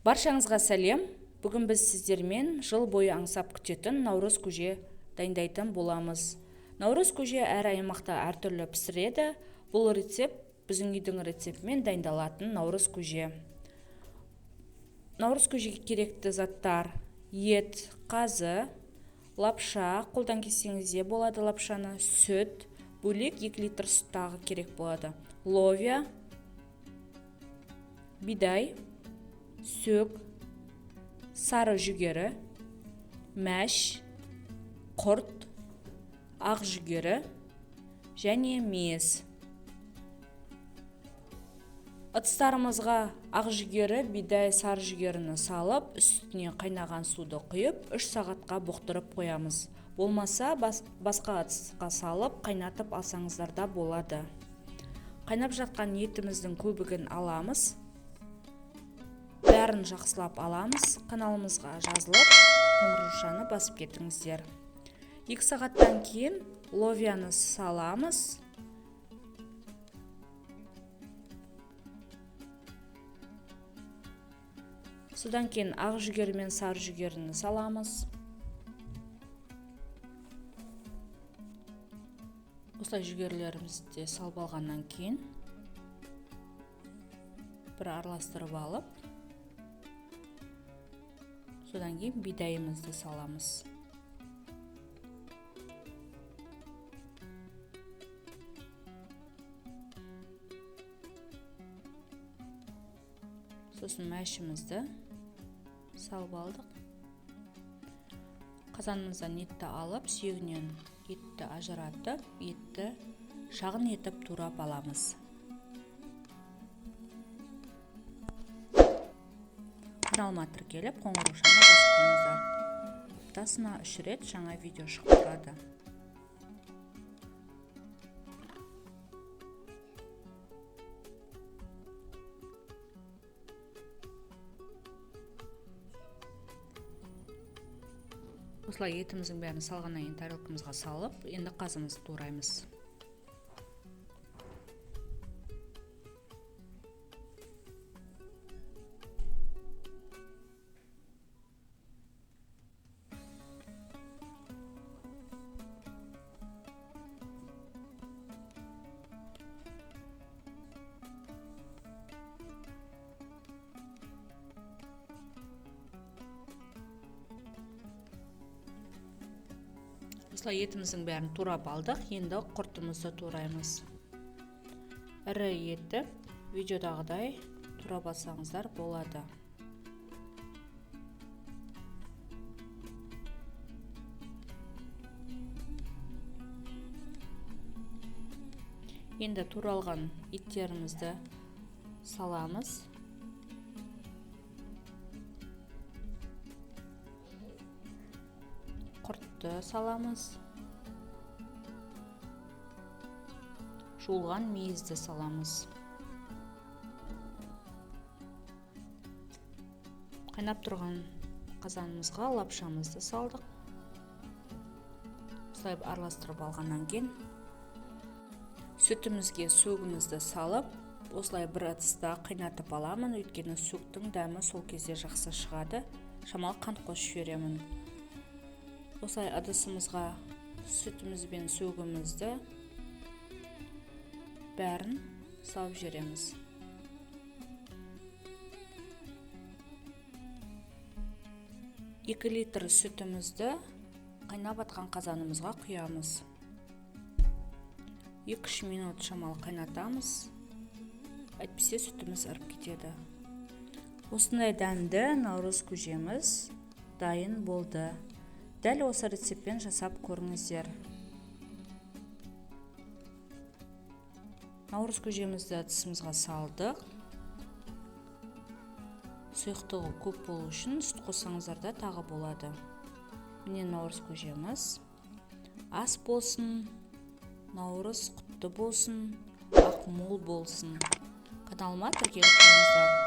Баршаңызға сәлем. Бүгін біз сіздермен жыл бойы аңсап күтетін наурыз көже дайындайтын боламыз. Наурыз көже әр аймақта әртүрлі пісіреді. Бұл рецепт біздің үйдің рецептімен дайындалатын наурыз көже. Наурыз көжеге керекті заттар: ет, қазы, лапша, қолдан кессеңіз де болады лапшаны, сүт, бөлек 2 литр сүт тағы керек болады. Ловия, бидай, сөк, сары жүгері, мәш, құрт, ақ жүгері және мейіз. Ыдыстарымызға ақ жүгері, бидай, сары жүгеріні салып, үстіне қайнаған суды құйып, 3 сағатқа бұқтырып қоямыз. Болмаса, басқа ыдысқа салып, қайнатып алсаңыздар да болады. Қайнап жатқан етіміздің көбігін аламыз. Бәрін жақсылап аламыз. Каналымызға жазылып, қоңыраушаны басып кетіңіздер. 2 сағаттан кейін ловияны саламыз. Содан кейін ақ жүгері мен сары жүгеріні саламыз. Осылай жүгерлерімізді салып алғаннан кейін бір араластырып алып, содан кейін бидайымызды саламыз. Сосын мәшімізді салып алдық. Қазанымыздан етті алып, сүйегінен етті ажыратып, етті шағын етіп турап аламыз. Каналыма тіркеліп, қоңыраушаны басып қойыңыздар. Аптасына 3 рет жаңа видео шығып тұрады. Осылай етіміздің бәрін салғаннан кейін тарелкамызға салып, енді қазымызды тураймыз. Осылай етіміздің бәрін турап алдық. Енді құртымызды тураймыз. Ірі етті видеодағыдай турап алсаңыздар болады. Енді туралған еттерімізді саламыз. Құртты саламыз. Жуылған мейізді саламыз. Қайнап тұрған қазанымызға лапшамызды салдық. Осылай араластырып алғаннан кейін сүтімізге сөгімізді салып, осылай бір ыдыста қайнатып аламын, өйткені сөктің дәмі сол кезде жақсы шығады. Шамалы қант қосып жіберемін. Осылай ыдысымызға сүтіміз бен сөгімізді бәрін салып жібереміз. Екі литр сүтімізді қайнап атқан қазанымызға құямыз. 2-3 минут шамалы қайнатамыз. Әйтпесе сүтіміз іріп кетеді. Осындай дәмді наурыз көжеміз дайын болды. Дәл осы рецептпен жасап көріңіздер. Наурыз көжемізді ыдысымызға салдық. Сұйықтығы көп болу үшін сүт қоссаңыздар да тағы болады. Міне наурыз көжеміз. Ас болсын, наурыз құтты болсын, ақ мол болсын. Каналыма тіркеліп қойыңыздар.